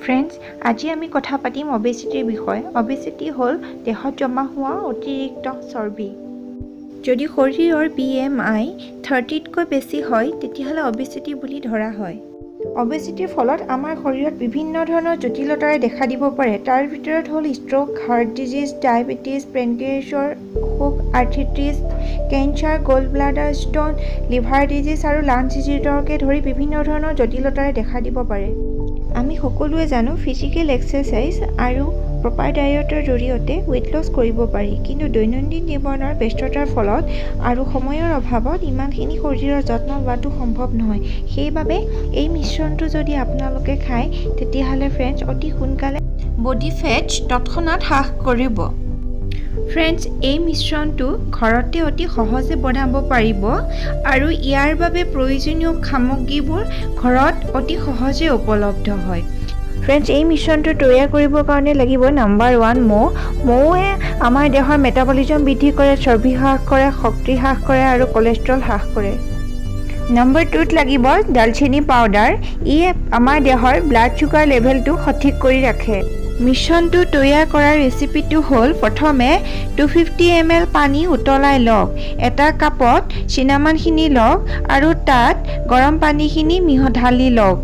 Friends, আজি আমি কথা পাতিম অবেচিটিৰ বিষয়ে। অবেচিটি হ'ল দেহত জমা হোৱা অতিৰিক্ত চৰ্বি। যদি শৰীৰৰ BMI 30তকৈ বেছি হয় তেতিয়াহ'লে অবেচিটি বুলি ধৰা হয়। অবেচিটিৰ ফলত আমাৰ শৰীৰত বিভিন্ন ধৰণৰ জটিলতাৰে দেখা দিব পাৰে। তাৰ ভিতৰত হ'ল ষ্ট্ৰোক, হাৰ্ট ডিজিজ, ডায়েবেটিছ, পেনক্ৰিয়েছৰ অসুখ, arthritis, cancer, gold bladder stone, liver disease আৰু লাঞ্চ ডিজিজকে ধৰি বিভিন্ন ধৰণৰ জটিলতাৰে দেখা দিব পাৰে। আমি সকলোৱে জানো ফিজিকেল এক্সাৰচাইজ আৰু প্ৰপাৰ ডায়েটৰ জৰিয়তে ৱেইট লছ কৰিব পাৰি, কিন্তু দৈনন্দিন জীৱনৰ ব্যস্ততাৰ ফলত আৰু সময়ৰ অভাৱত ইমানখিনি শৰীৰৰ যত্ন লোৱাটো সম্ভৱ নহয়। সেইবাবে এই মিশ্ৰণটো যদি আপোনালোকে খায় তেতিয়াহ'লে ফ্ৰেণ্ডছ অতি সোনকালে বডি ফেটছ তৎক্ষণাত হ্ৰাস কৰিব। ফ্ৰেণ্ডছ, এই মিশ্ৰণটো ঘৰতে অতি সহজে বনাব পাৰিব আৰু ইয়াৰ বাবে প্ৰয়োজনীয় সামগ্ৰীবোৰ ঘৰত অতি সহজে উপলব্ধ হয়। ফ্ৰেণ্ডছ, এই মিশ্ৰণটো তৈয়াৰ কৰিবৰ কাৰণে লাগিব নাম্বাৰ 1 মৌ। মৌৱে আমাৰ দেহৰ মেটাবলিজম বৃদ্ধি কৰে, চৰ্বি হ্ৰাস কৰে, শক্তি হ্ৰাস কৰে আৰু কলেষ্ট্ৰল হ্ৰাস কৰে। নম্বৰ 2ত লাগিব দালচেনি পাউডাৰ। ই আমাৰ দেহৰ ব্লাড চুগাৰ লেভেলটো সঠিক কৰি ৰাখে। মিশ্ৰণটো তৈয়াৰ কৰাৰ ৰেচিপিটো হ'ল প্ৰথমে 250 ml পানী উতলাই লওক। এটা কাপত চিনামনখিনি লওক আৰু তাত গৰম পানীখিনি ঢালি লওক।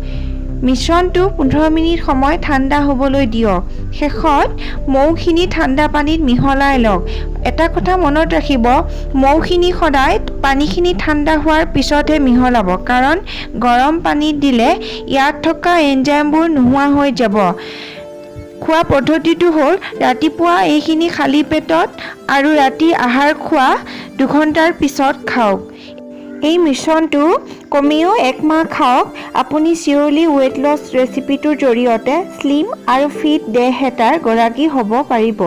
মিশ্ৰণটো 15 মিনিট সময় ঠাণ্ডা হ'বলৈ দিয়ক। শেষত মৌখিনি ঠাণ্ডা পানীত মিহলাই লওক। এটা কথা মনত ৰাখিব, মৌখিনি সদায় পানীখিনি ঠাণ্ডা হোৱাৰ পিছতহে মিহলাব, কাৰণ গৰম পানীত দিলে ইয়াত থকা এনজাইমবোৰ নোহোৱা হৈ যাব। খোৱা পদ্ধতিটো হ'ল ৰাতিপুৱা এইখিনি খালী পেটত আৰু ৰাতি আহাৰ খোৱা 2 ঘণ্টাৰ পিছত খাওক। এই মিশ্ৰণটো কমেও 1 মাহ খাওক। আপুনি চিয়ৰলি ৱেইট লছ ৰেচিপিটোৰ জৰিয়তে শ্লিম আৰু ফিট দেহ এটাৰ গৰাকী হ'ব পাৰিব।